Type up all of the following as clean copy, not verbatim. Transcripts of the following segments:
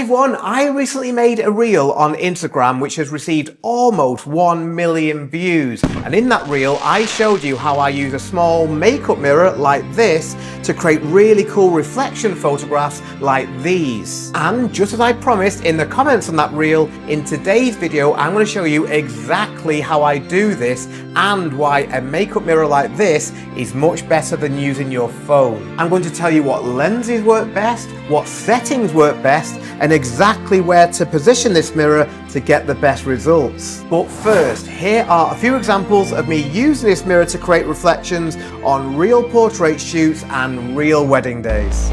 Hi everyone, I recently made a reel on Instagram which has received almost 1 million views, and in that reel I showed you how I use a small makeup mirror like this to create really cool reflection photographs like these. And just as I promised in the comments on that reel, in today's video I'm going to show you exactly how I do this and why a makeup mirror like this is much better than using your phone. I'm going to tell you what lenses work best, what settings work best, and exactly where to position this mirror to get the best results. But first, here are a few examples of me using this mirror to create reflections on real portrait shoots and real wedding days.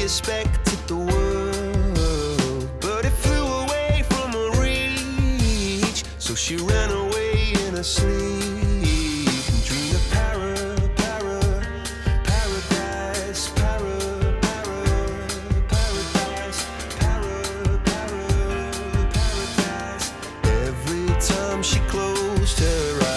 Expected the world, but it flew away from her reach. So she ran away in her sleep and dreamed of paradise, paradise. Every time she closed her eyes.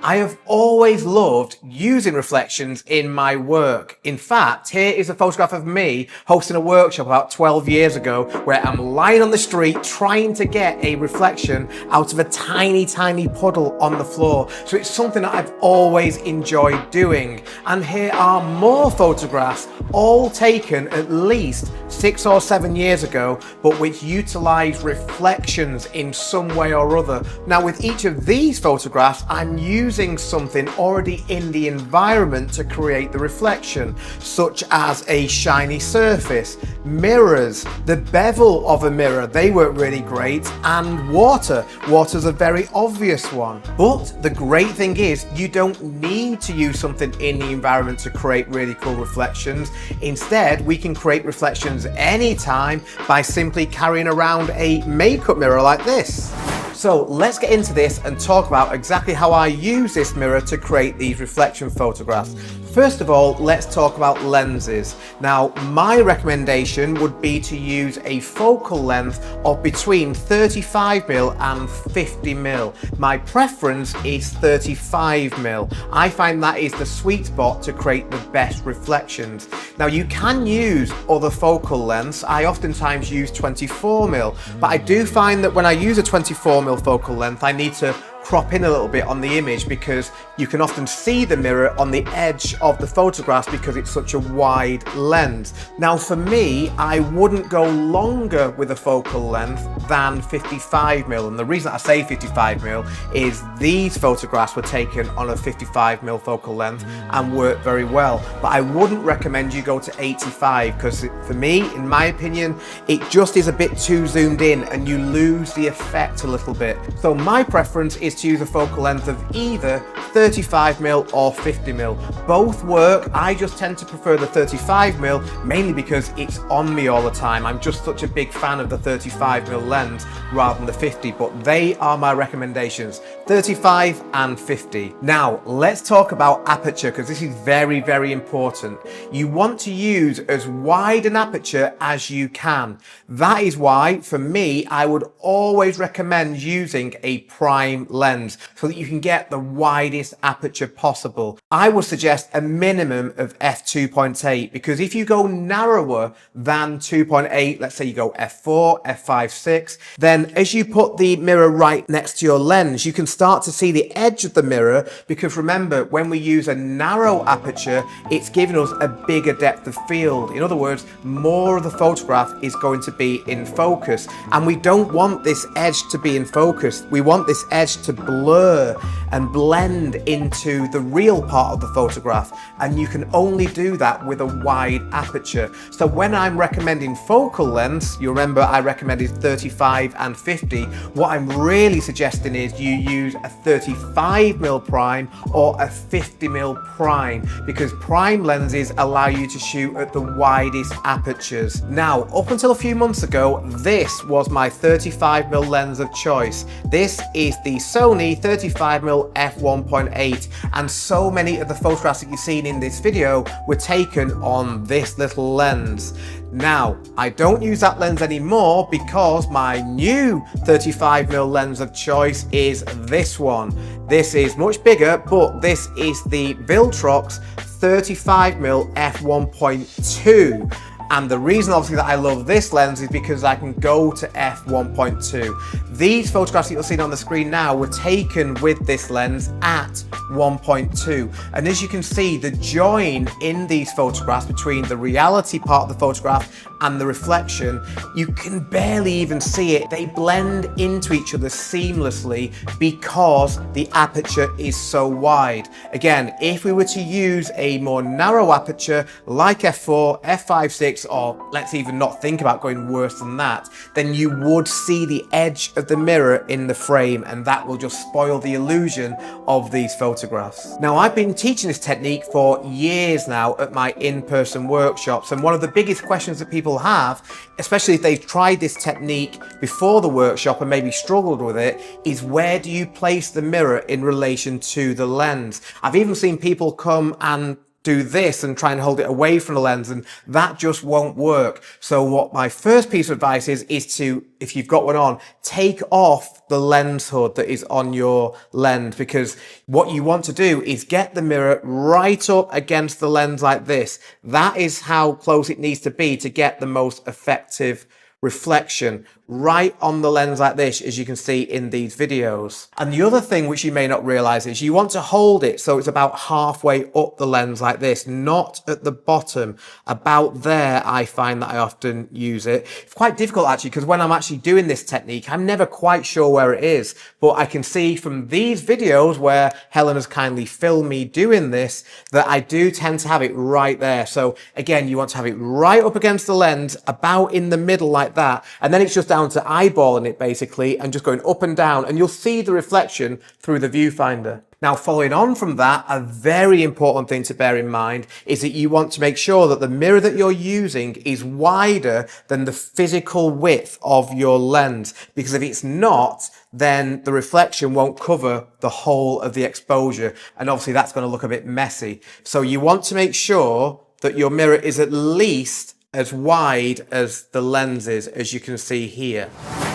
I have always loved using reflections in my work. In fact, here is a photograph of me hosting a workshop about 12 years ago where I'm lying on the street trying to get a reflection out of a tiny puddle on the floor. So it's something that I've always enjoyed doing. And here are more photographs, all taken at least 6 or 7 years ago, but which utilize reflections in some way or other. Now with each of these photographs, I'm using something already in the environment to create the reflection, such as a shiny surface, mirrors, the bevel of a mirror, they work really great, and water. Water's a very obvious one. But the great thing is you don't need to use something in the environment to create really cool reflections. Instead, we can create reflections anytime by simply carrying around a makeup mirror like this. So let's get into this and talk about exactly how I use this mirror to create these reflection photographs. First of all, let's talk about lenses. Now, my recommendation would be to use a focal length of between 35mm and 50mm. My preference is 35mm. I find that is the sweet spot to create the best reflections. Now, you can use other focal lengths. I oftentimes use 24mm, but I do find that when I use a 24mm focal length, I need to crop in a little bit on the image because you can often see the mirror on the edge of the photographs because it's such a wide lens. Now for me, I wouldn't go longer with a focal length than 55mm, and the reason I say 55mm is these photographs were taken on a 55mm focal length and work very well, but I wouldn't recommend you go to 85 because for me, in my opinion, it just is a bit too zoomed in and you lose the effect a little bit. So my preference is to use a focal length of either 35mm or 50mm. Both work. I just tend to prefer the 35mm mainly because it's on me all the time. I'm just such a big fan of the 35mm lens rather than the 50, but they are my recommendations, 35 and 50. Now let's talk about aperture because this is very important. You want to use as wide an aperture as you can. That is why for me I would always recommend using a prime lens so that you can get the widest aperture possible. I would suggest a minimum of f2.8 because if you go narrower than 2.8, let's say you go f4, f5, 6, then as you put the mirror right next to your lens, you can start to see the edge of the mirror, because remember, when we use a narrow aperture, it's giving us a bigger depth of field. In other words, more of the photograph is going to be in focus, and we don't want this edge to be in focus. We want this edge to blur and blend into the real part of the photograph, and you can only do that with a wide aperture. So when I'm recommending focal lengths, you remember I recommended 35 and 50. What I'm really suggesting is you use a 35mm prime or a 50mm prime, because prime lenses allow you to shoot at the widest apertures. Now, up until a few months ago, this was my 35mm lens of choice. This is the Sony 35mm f1.8, and so many of the photographs that you've seen in this video were taken on this little lens. Now, I don't use that lens anymore because my new 35mm lens of choice is this one. This is much bigger, but this is the Viltrox 35mm f1.2. And the reason obviously that I love this lens is because I can go to f1.2. These photographs that you're seeing on the screen now were taken with this lens at 1.2. And as you can see, the join in these photographs between the reality part of the photograph and the reflection, you can barely even see it. They blend into each other seamlessly because the aperture is so wide. Again, if we were to use a more narrow aperture like f4, f5.6, or let's even not think about going worse than that, then you would see the edge of the mirror in the frame, and that will just spoil the illusion of these photographs. Now, I've been teaching this technique for years now at my in-person workshops, and one of the biggest questions that people have, especially if they've tried this technique before the workshop and maybe struggled with it, is where do you place the mirror in relation to the lens? I've even seen people come and do this and try and hold it away from the lens, and that just won't work. So what my first piece of advice is to, if you've got one on, take off the lens hood that is on your lens, because what you want to do is get the mirror right up against the lens like this. That is how close it needs to be to get the most effective reflection, right on the lens like this, as you can see in these videos. And the other thing which you may not realize is you want to hold it so it's about halfway up the lens like this, not at the bottom. About there, I find that I often use it. It's quite difficult actually, because when I'm actually doing this technique, I'm never quite sure where it is, but I can see from these videos where Helen has kindly filmed me doing this, that I do tend to have it right there. So again, you want to have it right up against the lens, about in the middle like that, and then it's just down to eyeballing it basically and just going up and down, and you'll see the reflection through the viewfinder. Now, following on from that, a very important thing to bear in mind is that you want to make sure that the mirror that you're using is wider than the physical width of your lens, because if it's not, then the reflection won't cover the whole of the exposure, and obviously that's going to look a bit messy. So you want to make sure that your mirror is at least as wide as the lens is, as you can see here.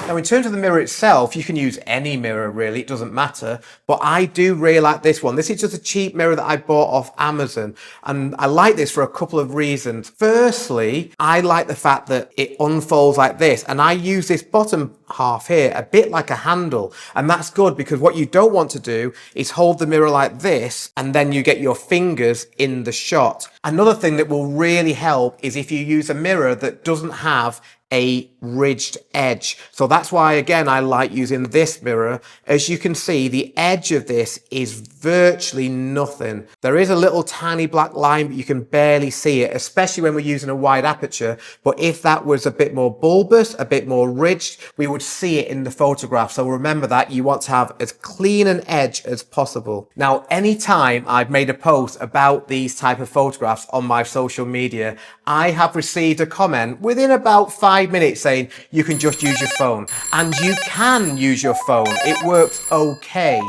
Now, in terms of the mirror itself, you can use any mirror really, it doesn't matter, but I do really like this one. This is just a cheap mirror that I bought off Amazon, and I like this for a couple of reasons. Firstly, I like the fact that it unfolds like this, and I use this bottom half here a bit like a handle, and that's good because what you don't want to do is hold the mirror like this and then you get your fingers in the shot. Another thing that will really help is if you use a mirror that doesn't have a ridged edge. So that's why, again, I like using this mirror. As you can see, the edge of this is virtually nothing. There is a little tiny black line, but you can barely see it, especially when we're using a wide aperture. But if that was a bit more bulbous, a bit more ridged, we would see it in the photograph. So remember that you want to have as clean an edge as possible. Now, anytime I've made a post about these type of photographs on my social media, I have received a comment within about 5 minutes saying you can just use your phone. And you can use your phone. It works okay.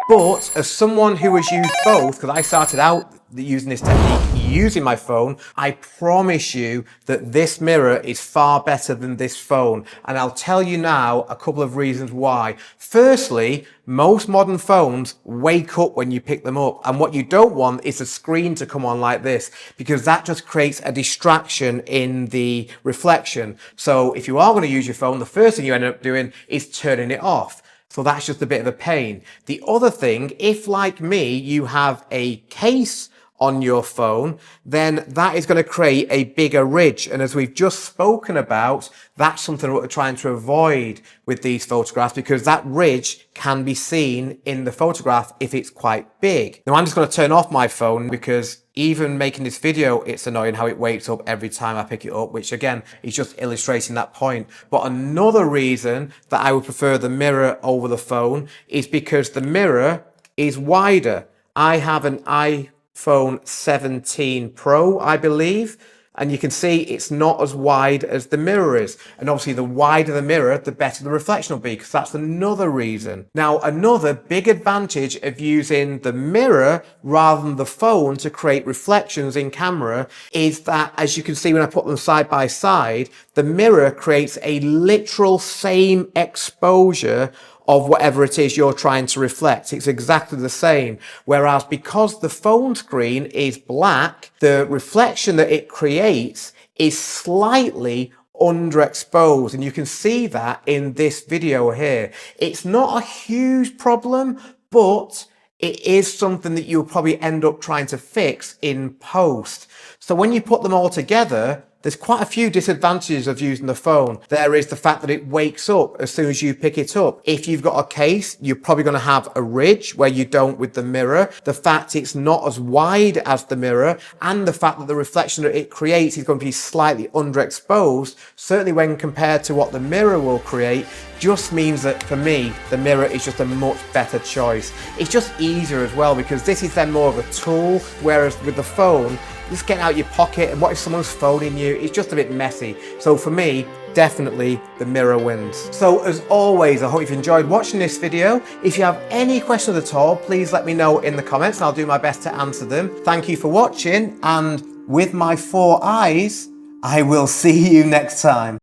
But as someone who has used both, because I started out using this technique using my phone, I promise you that this mirror is far better than this phone. And I'll tell you now a couple of reasons why. Firstly, most modern phones wake up when you pick them up. And what you don't want is the screen to come on like this, because that just creates a distraction in the reflection. So if you are going to use your phone, the first thing you end up doing is turning it off. So that's just a bit of a pain. The other thing, if like me, you have a case on your phone, then that is going to create a bigger ridge. And as we've just spoken about, that's something that we're trying to avoid with these photographs, because that ridge can be seen in the photograph if it's quite big. Now I'm just going to turn off my phone, because even making this video, it's annoying how it wakes up every time I pick it up, which again is just illustrating that point. But another reason that I would prefer the mirror over the phone is because the mirror is wider. I have an iPhone 17 Pro, I believe, and you can see it's not as wide as the mirror is. And obviously the wider the mirror, the better the reflection will be, because that's another reason. Now, another big advantage of using the mirror rather than the phone to create reflections in camera is that, as you can see when I put them side by side, the mirror creates a literal same exposure of whatever it is you're trying to reflect. It's exactly the same. Whereas because the phone screen is black, the reflection that it creates is slightly underexposed. And you can see that in this video here. It's not a huge problem, but it is something that you'll probably end up trying to fix in post. So when you put them all together, there's quite a few disadvantages of using the phone. There is the fact that it wakes up as soon as you pick it up. If you've got a case, you're probably going to have a ridge where you don't with the mirror. The fact it's not as wide as the mirror, and the fact that the reflection that it creates is going to be slightly underexposed, certainly when compared to what the mirror will create, just means that for me, the mirror is just a much better choice. It's just easier as well, because this is then more of a tool, whereas with the phone, just get out your pocket, and what if someone's phoning you? It's just a bit messy. So for me, definitely the mirror wins. So as always, I hope you've enjoyed watching this video. If you have any questions at all, please let me know in the comments and I'll do my best to answer them. Thank you for watching, and with my 4 eyes, I will see you next time.